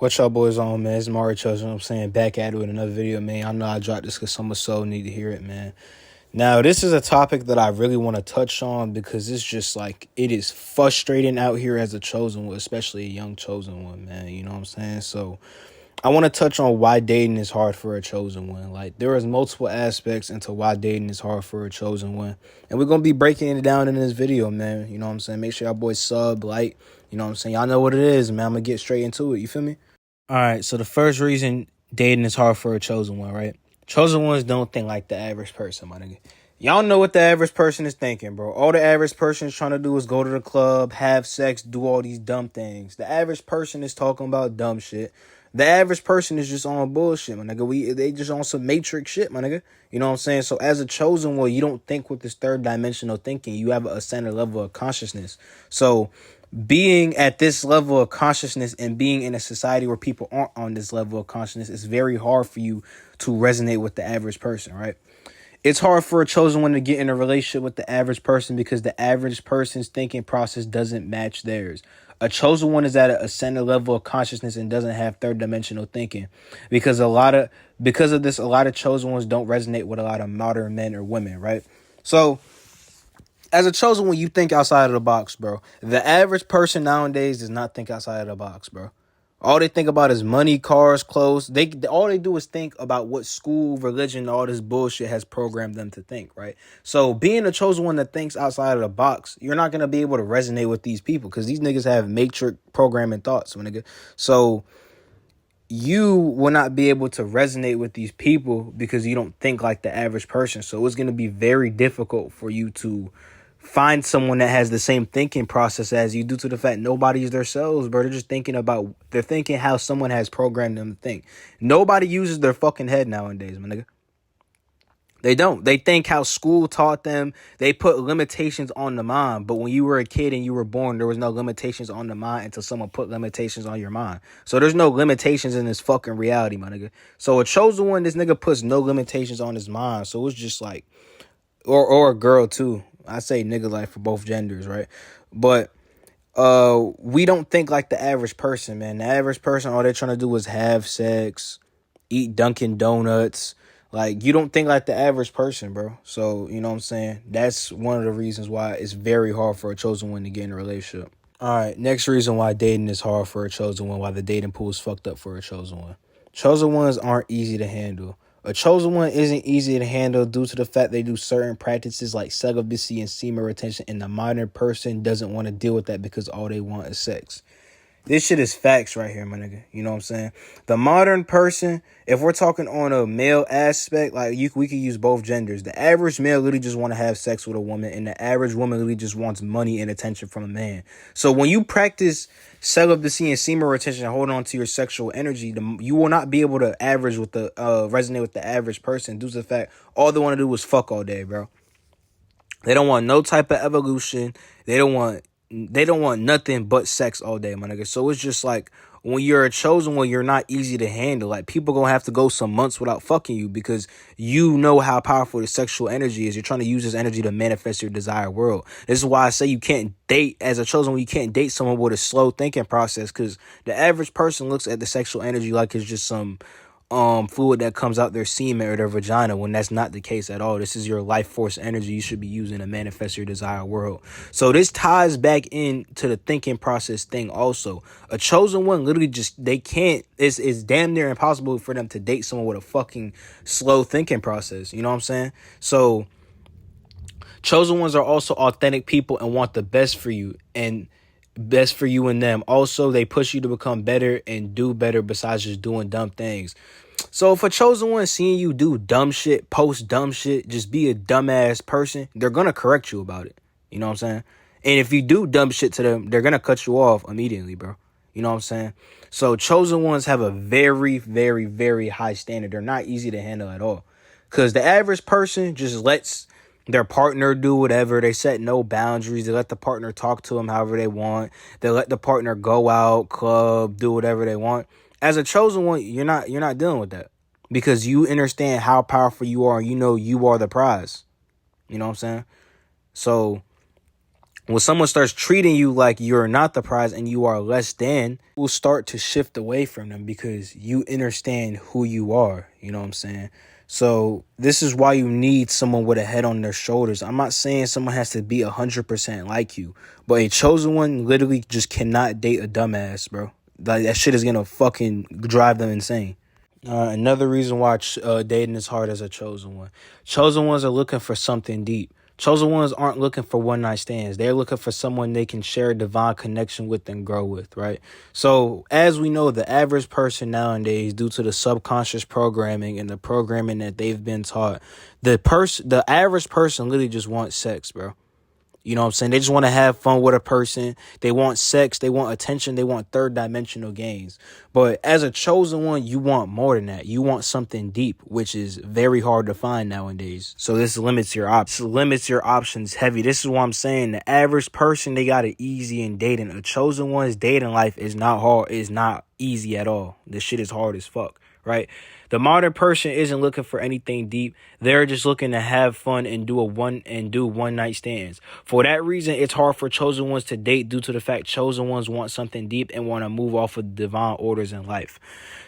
What y'all boys on, man? It's Mario Chosen. You know what I'm saying, back at it with another video, man. I know I dropped this because some so need to hear it, man. Now, this is a topic that I really want to touch on because it's just like it is frustrating out here as a chosen one, especially a young chosen one, man. You know what I'm saying? So I want to touch on why dating is hard for a chosen one. Like, there is multiple aspects into why dating is hard for a chosen one. And we're going to be breaking it down in this video, man. You know what I'm saying? Make sure y'all boys sub, like, you know what I'm saying? Y'all know what it is, man. I'm going to get straight into it. You feel me? All right, so the first reason dating is hard for a chosen one, right? Chosen ones don't think like the average person, my nigga. Y'all know what the average person is thinking, bro. All the average person is trying to do is go to the club, have sex, do all these dumb things. The average person is talking about dumb shit. The average person is just on bullshit, my nigga. They just on some matrix shit, my nigga. You know what I'm saying? So as a chosen one, you don't think with this third dimensional thinking. You have a center level of consciousness. So being at this level of consciousness and being in a society where people aren't on this level of consciousness, it's very hard for you to resonate with the average person, right? It's hard for a chosen one to get in a relationship with the average person because the average person's thinking process doesn't match theirs. A chosen one is at a center level of consciousness and doesn't have third dimensional thinking because because of this, a lot of chosen ones don't resonate with a lot of modern men or women, right? So as a chosen one, you think outside of the box, bro. The average person nowadays does not think outside of the box, bro. All they think about is money, cars, clothes. All they do is think about what school, religion, all this bullshit has programmed them to think, right? So being a chosen one that thinks outside of the box, you're not gonna be able to resonate with these people because these niggas have matrix programming thoughts, my nigga. So you will not be able to resonate with these people because you don't think like the average person. So it's gonna be very difficult for you to find someone that has the same thinking process as you due to the fact nobody's themselves, bro. They're thinking how someone has programmed them to think. Nobody uses their fucking head nowadays, my nigga. They don't. They think how school taught them. They put limitations on the mind. But when you were a kid and you were born, there was no limitations on the mind until someone put limitations on your mind. So there's no limitations in this fucking reality, my nigga. So a chosen one, this nigga puts no limitations on his mind. So it's just like, or a girl too. I say nigga like for both genders, right? But we don't think like the average person, man. The average person, all they're trying to do is have sex, eat Dunkin' Donuts. Like, you don't think like the average person, bro. So, you know what I'm saying? That's one of the reasons why it's very hard for a chosen one to get in a relationship. All right, next reason why dating is hard for a chosen one, why the dating pool is fucked up for a chosen one. Chosen ones aren't easy to handle. A chosen one isn't easy to handle due to the fact they do certain practices like celibacy and semen retention, and the modern person doesn't want to deal with that because all they want is sex. This shit is facts right here, my nigga. You know what I'm saying? The modern person, if we're talking on a male aspect, like we could use both genders. The average male literally just want to have sex with a woman, and the average woman literally just wants money and attention from a man. So when you practice celibacy and semen retention, hold on to your sexual energy, you will not be able to resonate with the average person due to the fact all they want to do is fuck all day, bro. They don't want no type of evolution. They don't want nothing but sex all day, my nigga. So it's just like when you're a chosen one, you're not easy to handle. Like, people gonna have to go some months without fucking you because you know how powerful the sexual energy is. You're trying to use this energy to manifest your desired world. This is why I say you can't date as a chosen one. You can't date someone with a slow thinking process because the average person looks at the sexual energy like it's just some fluid that comes out their semen or their vagina, when that's not the case at all. This is your life force energy you should be using to manifest your desired world. So this ties back into the thinking process thing also. A chosen one literally just, they can't, it's damn near impossible for them to date someone with a fucking slow thinking process. You know what I'm saying? So chosen ones are also authentic people and want the best for you and them. Also, they push you to become better and do better besides just doing dumb things. So if a chosen one seeing you do dumb shit, post dumb shit, just be a dumbass person, they're going to correct you about it. You know what I'm saying? And if you do dumb shit to them, they're going to cut you off immediately, bro. You know what I'm saying? So chosen ones have a very, very, very high standard. They're not easy to handle at all. Because the average person just lets their partner do whatever. They set no boundaries. They let the partner talk to them however they want. They let the partner go out, club, do whatever they want. As a chosen one, you're not dealing with that because you understand how powerful you are and you know you are the prize. You know what I'm saying? So When someone starts treating you like you're not the prize and you are less than, will start to shift away from them because you understand who you are. You know what I'm saying? So this is why you need someone with a head on their shoulders. I'm not saying someone has to be 100% like you, but a chosen one literally just cannot date a dumbass, bro. Like, that shit is gonna fucking drive them insane. Another reason why dating is hard as a chosen one. Chosen ones are looking for something deep. Chosen ones aren't looking for one night stands. They're looking for someone they can share a divine connection with and grow with, right? So, as we know, the average person nowadays, due to the subconscious programming and the programming that they've been taught, the average person literally just wants sex, bro. You know what I'm saying? They just want to have fun with a person. They want sex. They want attention. They want third dimensional gains. But as a chosen one, you want more than that. You want something deep, which is very hard to find nowadays. So this limits your options heavy. This is what I'm saying. The average person, they got it easy in dating. A chosen one's dating life is not hard. Is not easy at all. This shit is hard as fuck, right? The modern person isn't looking for anything deep. They're just looking to have fun and do one night stands. For that reason, it's hard for chosen ones to date due to the fact chosen ones want something deep and want to move off of divine orders in life.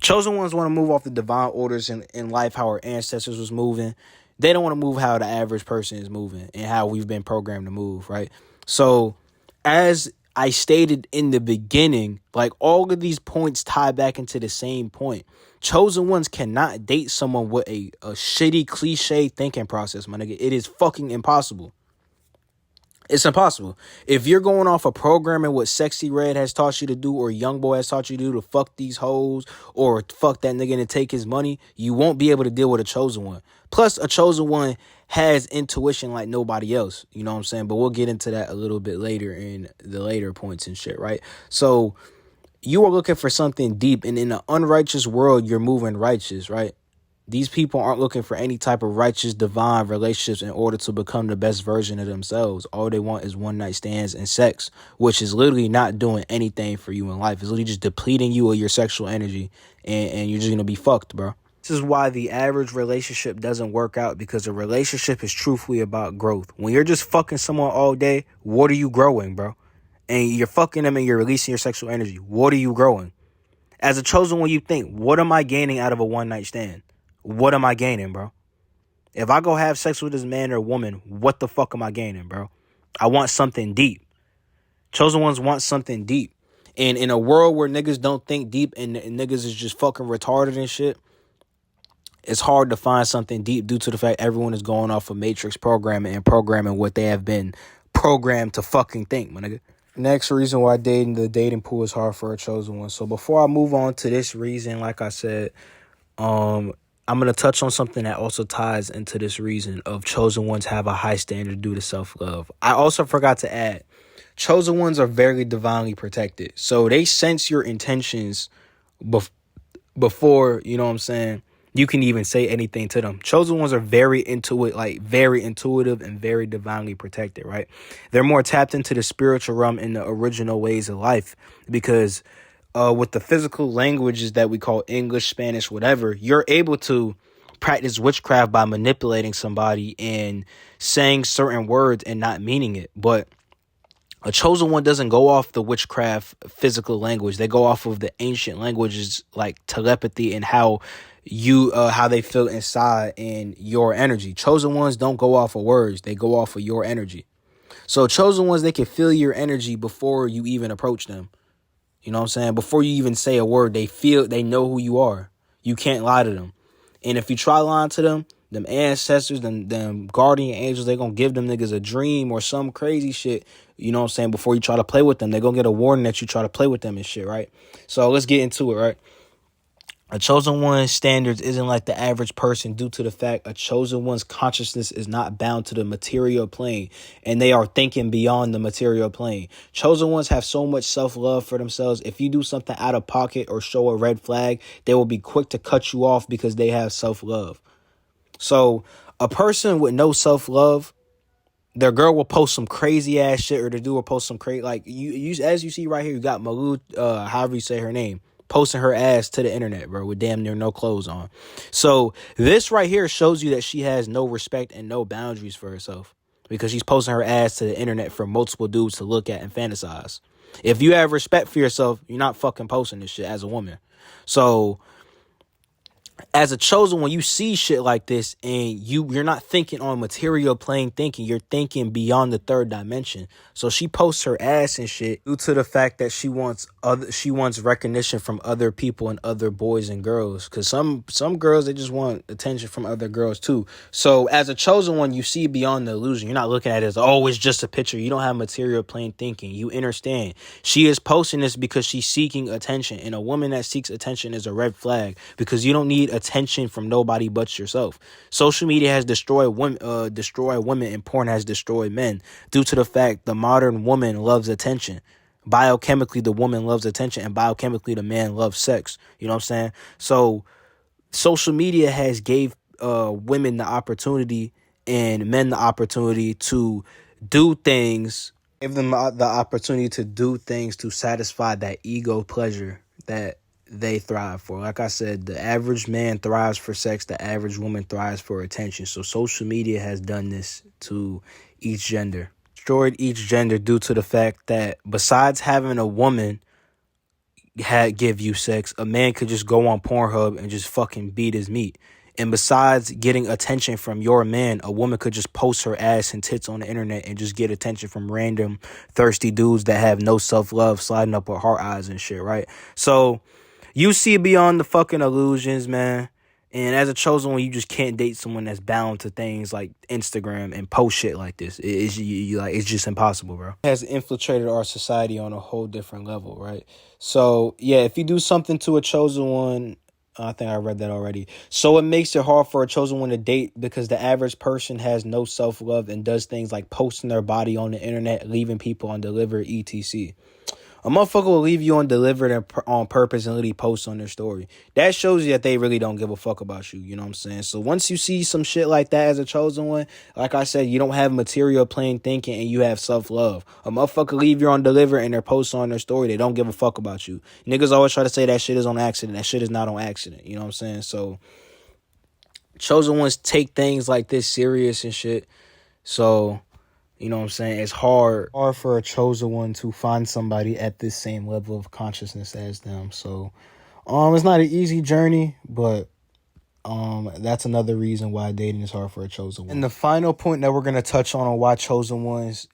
Chosen ones want to move off the divine orders in life, how our ancestors was moving. They don't want to move how the average person is moving and how we've been programmed to move, right? So, as I stated in the beginning, like, all of these points tie back into the same point. Chosen ones cannot date someone with a shitty cliche thinking process, my nigga. It is fucking impossible. It's impossible. If you're going off of programming what Sexy Red has taught you to do, or Young Boy has taught you to do, to fuck these hoes or fuck that nigga and take his money, you won't be able to deal with a chosen one. Plus, a chosen one has intuition like nobody else. You know what I'm saying? But we'll get into that a little bit later in the later points and shit, right? So you are looking for something deep, and in an unrighteous world, you're moving righteous, right? These people aren't looking for any type of righteous, divine relationships in order to become the best version of themselves. All they want is one night stands and sex, which is literally not doing anything for you in life. It's literally just depleting you of your sexual energy, and you're just going to be fucked, bro. This is why the average relationship doesn't work out, because a relationship is truthfully about growth. When you're just fucking someone all day, what are you growing, bro? And you're fucking them and you're releasing your sexual energy. What are you growing? As a chosen one, you think, what am I gaining out of a one night stand? What am I gaining, bro? If I go have sex with this man or woman, what the fuck am I gaining, bro? I want something deep. Chosen ones want something deep. And in a world where niggas don't think deep and niggas is just fucking retarded and shit, it's hard to find something deep due to the fact everyone is going off of matrix programming and programming what they have been programmed to fucking think, my nigga. Next reason why the dating pool is hard for a chosen one. So before I move on to this reason, like I said, I'm going to touch on something that also ties into this reason of chosen ones have a high standard due to self-love. I also forgot to add, chosen ones are very divinely protected. So they sense your intentions before, you know what I'm saying, you can even say anything to them. Chosen ones are very intuitive and very divinely protected, right? They're more tapped into the spiritual realm in the original ways of life, because with the physical languages that we call English, Spanish, whatever, you're able to practice witchcraft by manipulating somebody and saying certain words and not meaning it. But a chosen one doesn't go off the witchcraft physical language. They go off of the ancient languages like telepathy and how they feel inside and your energy. Chosen ones don't go off of words. They go off of your energy. So chosen ones, they can feel your energy before you even approach them. You know what I'm saying? Before you even say a word, they know who you are. You can't lie to them. And if you try lying to them, them ancestors, them guardian angels, they gonna give them niggas a dream or some crazy shit. You know what I'm saying? Before you try to play with them, they gonna get a warning that you try to play with them and shit, right? So let's get into it, right? A chosen one's standards isn't like the average person due to the fact a chosen one's consciousness is not bound to the material plane, and they are thinking beyond the material plane. Chosen ones have so much self-love for themselves. If you do something out of pocket or show a red flag, they will be quick to cut you off because they have self-love. So a person with no self-love, their girl will post some crazy ass shit, or the dude will post some crazy, like you as you see right here, you got Malu, however you say her name, posting her ass to the internet, bro, with damn near no clothes on. So this right here shows you that she has no respect and no boundaries for herself, because she's posting her ass to the internet for multiple dudes to look at and fantasize. If you have respect for yourself, you're not fucking posting this shit as a woman. So as a chosen one, you see shit like this and you're not thinking on material plane thinking. You're thinking beyond the third dimension. So she posts her ass and shit due to the fact that she wants recognition from other people and other boys and girls. Because some girls, they just want attention from other girls too. So as a chosen one, you see beyond the illusion. You're not looking at it as, oh, it's just a picture. You don't have material plane thinking. You understand. She is posting this because she's seeking attention. And a woman that seeks attention is a red flag, because you don't need attention from nobody but yourself. Social media has destroyed women, and porn has destroyed men due to the fact the modern woman loves attention. Biochemically, the woman loves attention, and biochemically, the man loves sex. You know what I'm saying? So social media has gave women the opportunity and men the opportunity to do things, give them the opportunity to do things to satisfy that ego pleasure that they thrive for. Like I said, the average man thrives for sex, the average woman thrives for attention. So social media has done this to each gender. Destroyed each gender due to the fact that besides having a woman give you sex, a man could just go on Pornhub and just fucking beat his meat. And besides getting attention from your man, a woman could just post her ass and tits on the internet and just get attention from random thirsty dudes that have no self-love sliding up her heart eyes and shit, right? So you see beyond the fucking illusions, man. And as a chosen one, you just can't date someone that's bound to things like Instagram and post shit like this. It's just impossible, bro. It has infiltrated our society on a whole different level, right? So, yeah, if you do something to a chosen one, I think I read that already. So it makes it hard for a chosen one to date because the average person has no self-love and does things like posting their body on the internet, leaving people undelivered, etc. A motherfucker will leave you undelivered on purpose and literally post on their story. That shows you that they really don't give a fuck about you. You know what I'm saying? So once you see some shit like that as a chosen one, like I said, you don't have material plane thinking and you have self-love. A motherfucker leave you undelivered and they're posting on their story. They don't give a fuck about you. Niggas always try to say that shit is on accident. That shit is not on accident. You know what I'm saying? So chosen ones take things like this serious and shit. So, you know what I'm saying? It's hard for a chosen one to find somebody at this same level of consciousness as them. So, it's not an easy journey, but that's another reason why dating is hard for a chosen one. And the final point that we're gonna touch on why chosen ones,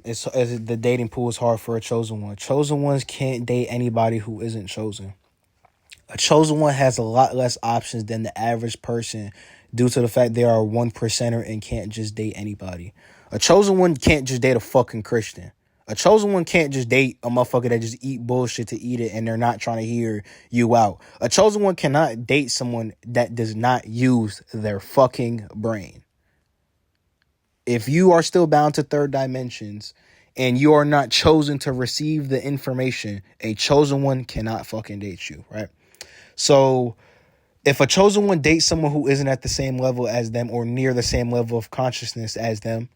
is the dating pool is hard for a chosen one. Chosen ones can't date anybody who isn't chosen. A chosen one has a lot less options than the average person due to the fact they are a 1%er and can't just date anybody. A chosen one can't just date a fucking Christian. A chosen one can't just date a motherfucker that just eat bullshit to eat it and they're not trying to hear you out. A chosen one cannot date someone that does not use their fucking brain. If you are still bound to third dimensions and you are not chosen to receive the information, a chosen one cannot fucking date you, right? So if a chosen one dates someone who isn't at the same level as them or near the same level of consciousness as them,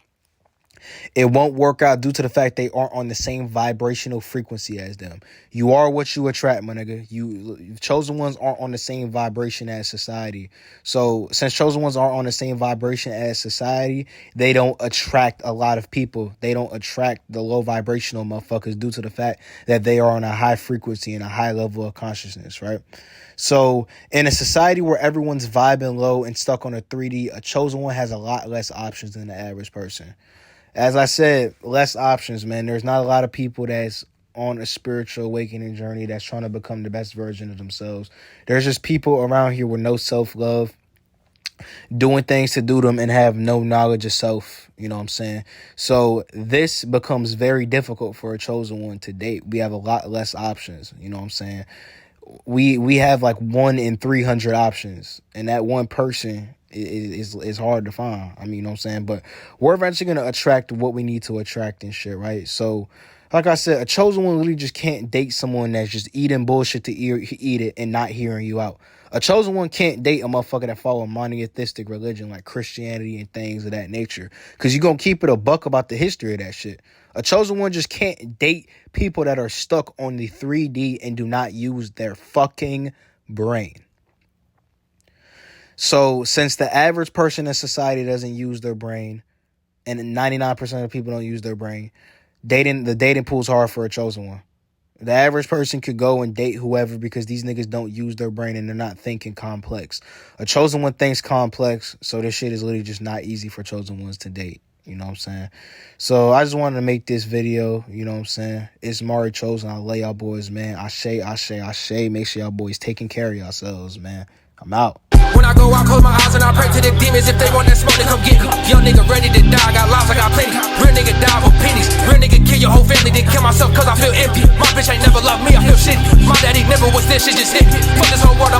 it won't work out due to the fact they aren't on the same vibrational frequency as them. You are what you attract, my nigga. You chosen ones aren't on the same vibration as society. So since chosen ones aren't on the same vibration as society, they don't attract a lot of people. They don't attract the low vibrational motherfuckers due to the fact that they are on a high frequency and a high level of consciousness, right? So in a society where everyone's vibing low and stuck on a 3D, a chosen one has a lot less options than the average person. As I said, less options, man. There's not a lot of people that's on a spiritual awakening journey that's trying to become the best version of themselves. There's just people around here with no self-love, doing things to do them and have no knowledge of self. You know what I'm saying? So this becomes very difficult for a chosen one to date. We have a lot less options. You know what I'm saying? We have like 1 in 300 options, and that one person is hard to find. I mean, you know what I'm saying? But we're eventually going to attract what we need to attract and shit, right? So, like I said, a chosen one really just can't date someone that's just eating bullshit to eat it and not hearing you out. A chosen one can't date a motherfucker that follow a monotheistic religion like Christianity and things of that nature, because you're going to keep it a buck about the history of that shit. A chosen one just can't date people that are stuck on the 3D and do not use their fucking brain. So since the average person in society doesn't use their brain and 99% of people don't use their brain. The dating pool's hard for a chosen one. The average person could go and date whoever because these niggas don't use their brain and they're not thinking complex. A chosen one thinks complex, so this shit is literally just not easy for chosen ones to date. You know what I'm saying? So I just wanted to make this video, you know what I'm saying? It's Mari Chosen. I love y'all boys, man. Ashe. Make sure y'all boys taking care of yourselves, man. I'm out. When I go, I close my eyes and I pray to the demons. If they want that smoke, they come get me. Young nigga ready to die, got lives, I got plenty. Real nigga die for pennies. Real nigga kill your whole family, then kill myself cause I feel empty. My bitch ain't never loved me, I feel shitty. My daddy never was this, shit just hit me. Fuck this whole world.